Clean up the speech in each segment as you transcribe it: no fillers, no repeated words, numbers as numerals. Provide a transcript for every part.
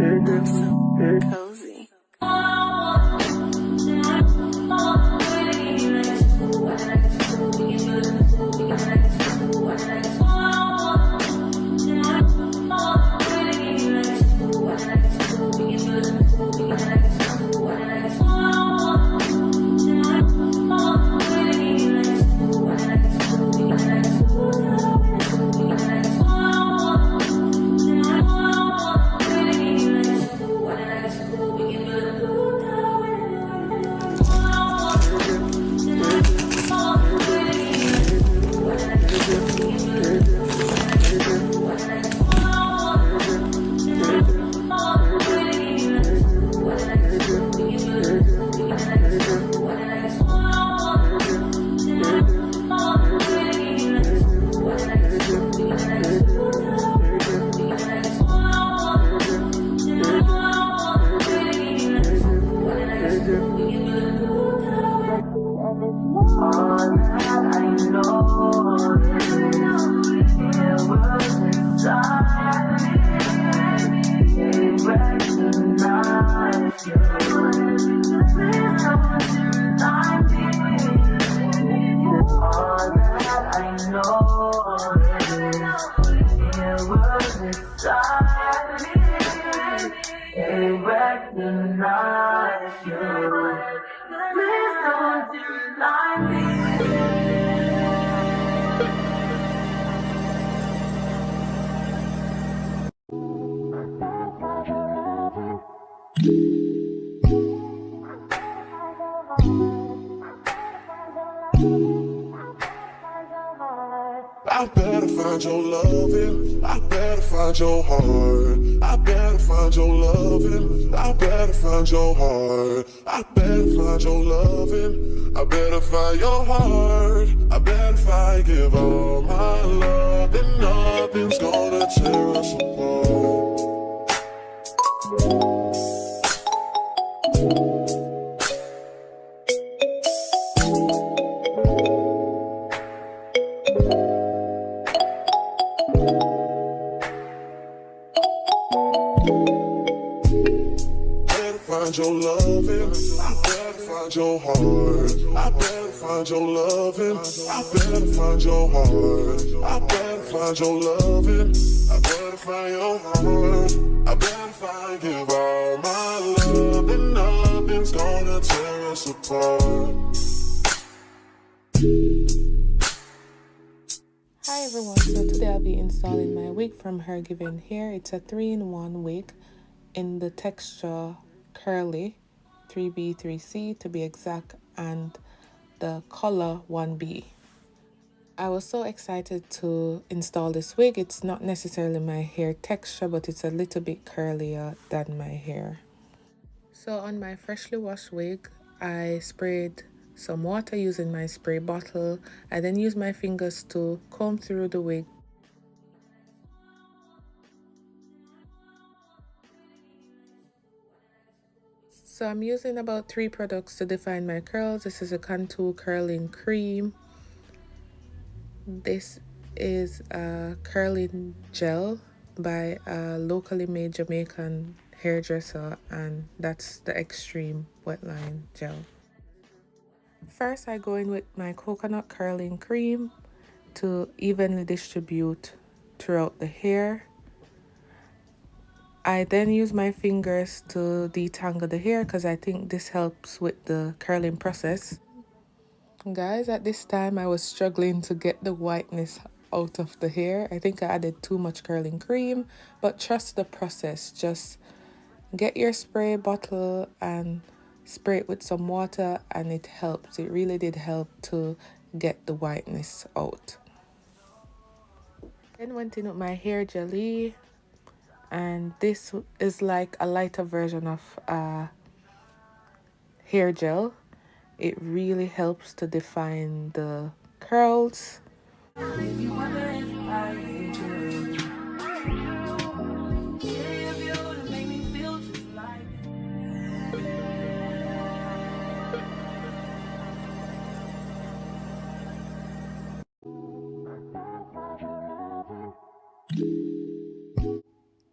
I'm so cozy. I better find your loving, I better find your heart. I better find your loving, I better find your heart. I better find your loving, I better find your heart. I bet if I give all my love, then nothing's gonna tear us apart. Find your loving, I better find your heart. I better find your loving, I better find your heart. I better find your loving, I better find your heart. I better find, give all my love, and nothing's gonna tear us apart. Hi everyone, so today I'll be installing my wig from Hergivenhair. It's a 3-in-1 wig in the texture curly 3B 3C to be exact, and the color 1B. I was so excited to install this wig. It's not necessarily my hair texture, but it's a little bit curlier than my hair. So on my freshly washed wig, I sprayed some water using my spray bottle. I then used my fingers to comb through the wig. So I'm using about 3 products to define my curls. This is a Contour curling cream. This is a curling gel by a locally made Jamaican hairdresser, and that's the Extreme Wetline gel. First, I go in with my coconut curling cream to evenly distribute throughout the hair. I then use my fingers to detangle the hair because I think this helps with the curling process. Guys, at this time I was struggling to get the whiteness out of the hair. I think I added too much curling cream, but trust the process. Just get your spray bottle and spray it with some water and it helps. It really did help to get the whiteness out. Then went in with my hair jelly, and this is like a lighter version of hair gel. It really helps to define the curls.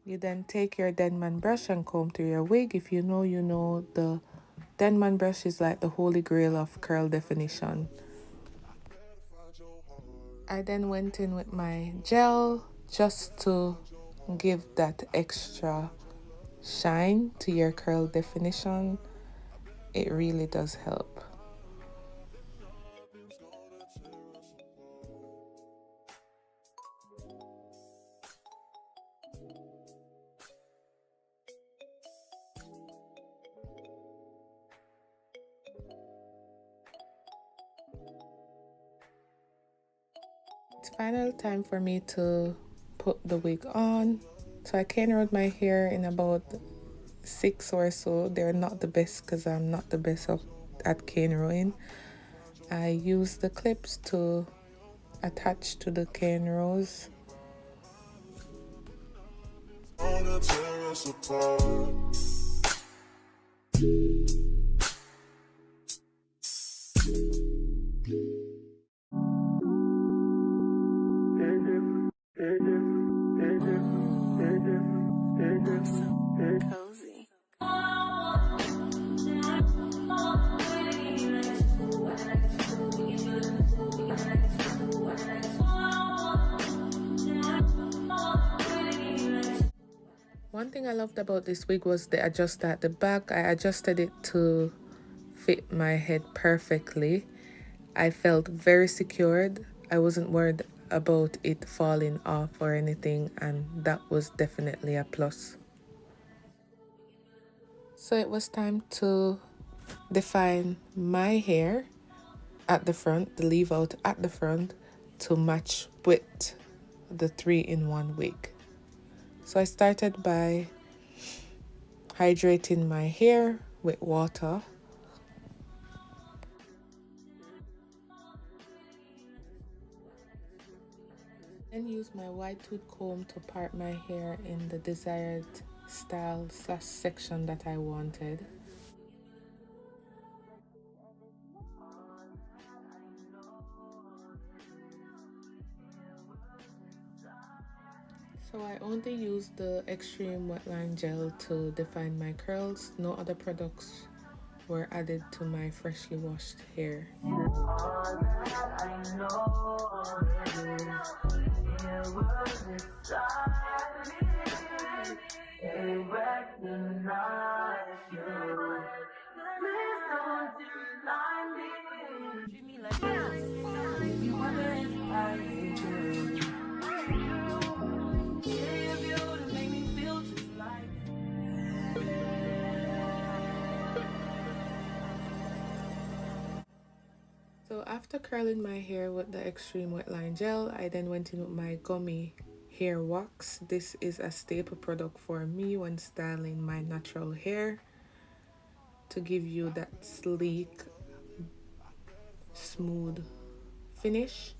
You then take your Denman brush and comb through your wig. If you know, you know. The Denman brush is like the holy grail of curl definition. I then went in with my gel just to give that extra shine to your curl definition. It really does help. It's final time for me to put the wig on. So I cane rolled my hair in about 6 or so. They're not the best because I'm not the best at cane rolling. I use the clips to attach to the cane rolls. Cozy. One thing I loved about this wig was the adjuster at the back. I adjusted it to fit my head perfectly. I felt very secured. I wasn't worried about it falling off or anything, and that was definitely a plus. So it was time to define my hair at the front, the leave out at the front, to match with the 3-in-1 wig. So I started by hydrating my hair with water. Then use my wide tooth comb to part my hair in the desired style / section that I wanted. So I only used the extreme wetline gel to define my curls. No other products were added to my freshly washed hair. So after curling my hair with the extreme wetline gel, I then went in with my gummy hair wax. This is a staple product for me when styling my natural hair to give you that sleek, smooth finish.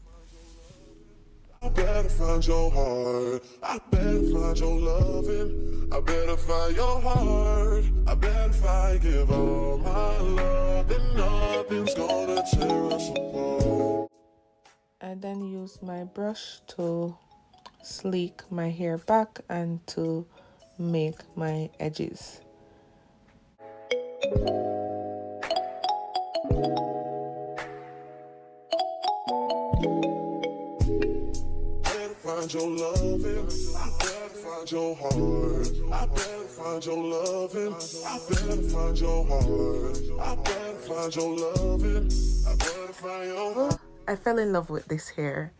I better find your heart. I better find your loving. I better find your heart. I bet if I give all my love, then nothing's gonna tear us apart. I then use my brush to sleek my hair back and to make my edges. Find your loving, I better find your heart. I better find your loving, I better find your heart. I better find your loving, I better find your heart. I fell in love with this hair.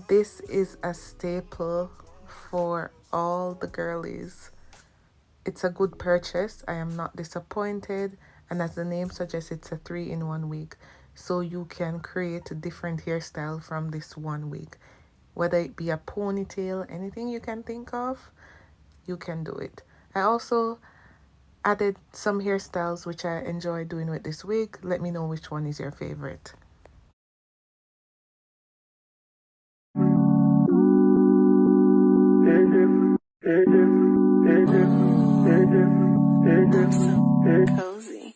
This is a staple for all the girlies. It's a good purchase. I am not disappointed, and as the name suggests, it's a 3-in-1 wig, so you can create a different hairstyle from this one wig. Whether it be a ponytail, anything you can think of, you can do it. I also added some hairstyles which I enjoy doing with this wig. Let me know which one is your favorite. Cozy.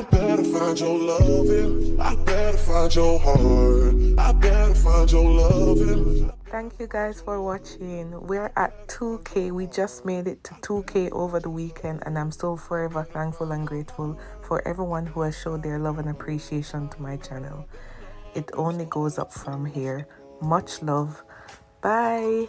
I better find your loving. I better find your heart. I better find your loving. Thank you guys for watching. We're at 2K. We just made it to 2K over the weekend, and I'm so forever thankful and grateful for everyone who has showed their love and appreciation to my channel. It only goes up from here. Much love. Bye.